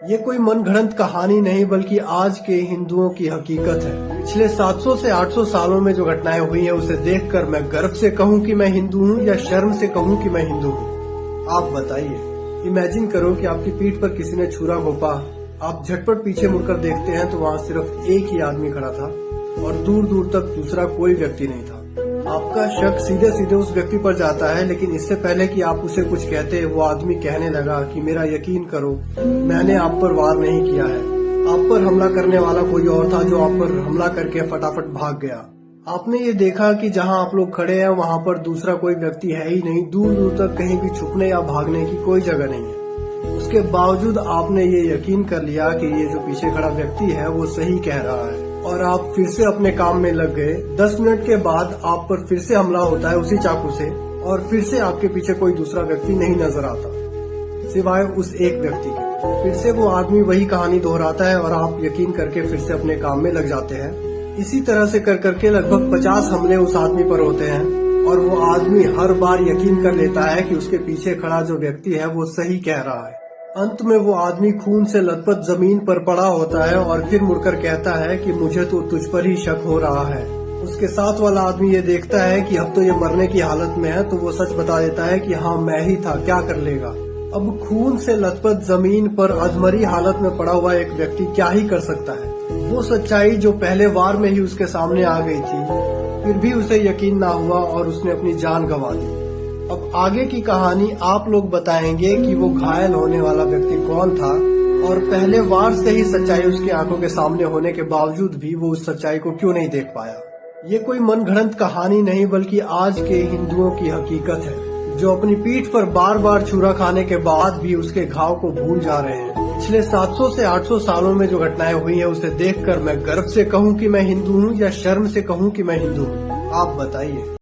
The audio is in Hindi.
ये कोई मनगढ़ंत कहानी नहीं बल्कि आज के हिंदुओं की हकीकत है। पिछले 700 से 800 सालों में जो घटनाएं हुई हैं उसे देखकर मैं गर्व से कहूं कि मैं हिंदू हूं या शर्म से कहूं कि मैं हिंदू हूं। आप बताइए, इमेजिन करो कि आपकी पीठ पर किसी ने छुरा घोंपा। आप झटपट पीछे मुड़कर देखते हैं तो वहाँ सिर्फ एक ही आदमी खड़ा था और दूर दूर तक दूसरा कोई व्यक्ति नहीं था। आपका शक सीधे सीधे उस व्यक्ति पर जाता है, लेकिन इससे पहले कि आप उसे कुछ कहते वो आदमी कहने लगा कि मेरा यकीन करो, मैंने आप पर वार नहीं किया है। आप पर हमला करने वाला कोई और था जो आप पर हमला करके फटाफट भाग गया। आपने ये देखा कि जहां आप लोग खड़े हैं वहां पर दूसरा कोई व्यक्ति है ही नहीं। दूर दूर तक कहीं भी छुपने या भागने की कोई जगह नहीं है। उसके बावजूद आपने ये यकीन कर लिया कि ये जो पीछे खड़ा व्यक्ति है वो सही कह रहा है और आप फिर से अपने काम में लग गए। 10 मिनट के बाद आप पर फिर से हमला होता है उसी चाकू से और फिर से आपके पीछे कोई दूसरा व्यक्ति नहीं नजर आता सिवाय उस एक व्यक्ति के। फिर से वो आदमी वही कहानी दोहराता है और आप यकीन करके फिर से अपने काम में लग जाते हैं। इसी तरह से कर करके लगभग 50 हमले उस आदमी पर होते हैं और वो आदमी हर बार यकीन कर लेता है कि उसके पीछे खड़ा जो व्यक्ति है वो सही कह रहा है। अंत में वो आदमी खून से लथपथ जमीन पर पड़ा होता है और फिर मुड़कर कहता है कि मुझे तो तुझ पर ही शक हो रहा है। उसके साथ वाला आदमी ये देखता है कि अब तो ये मरने की हालत में है तो वो सच बता देता है कि हाँ मैं ही था, क्या कर लेगा। अब खून से लथपथ जमीन पर अधमरी हालत में पड़ा हुआ एक व्यक्ति क्या ही कर सकता है। वो सच्चाई जो पहले वार में ही उसके सामने आ गई थी, फिर भी उसे यकीन ना हुआ और उसने अपनी जान गंवा दी। अब आगे की कहानी आप लोग बताएंगे कि वो घायल होने वाला व्यक्ति कौन था और पहले वार से ही सच्चाई उसकी आंखों के सामने होने के बावजूद भी वो उस सच्चाई को क्यों नहीं देख पाया। ये कोई मनगढ़ंत कहानी नहीं बल्कि आज के हिंदुओं की हकीकत है, जो अपनी पीठ पर बार बार छुरा खाने के बाद भी उसके घाव को भूल जा रहे हैं। पिछले 700 से 800 सालों में जो घटनाएं हुई हैं उसे देखकर मैं गर्व से कहूं कि मैं हिंदू हूं या शर्म से कहूं कि मैं हिंदू हूं। आप बताइए।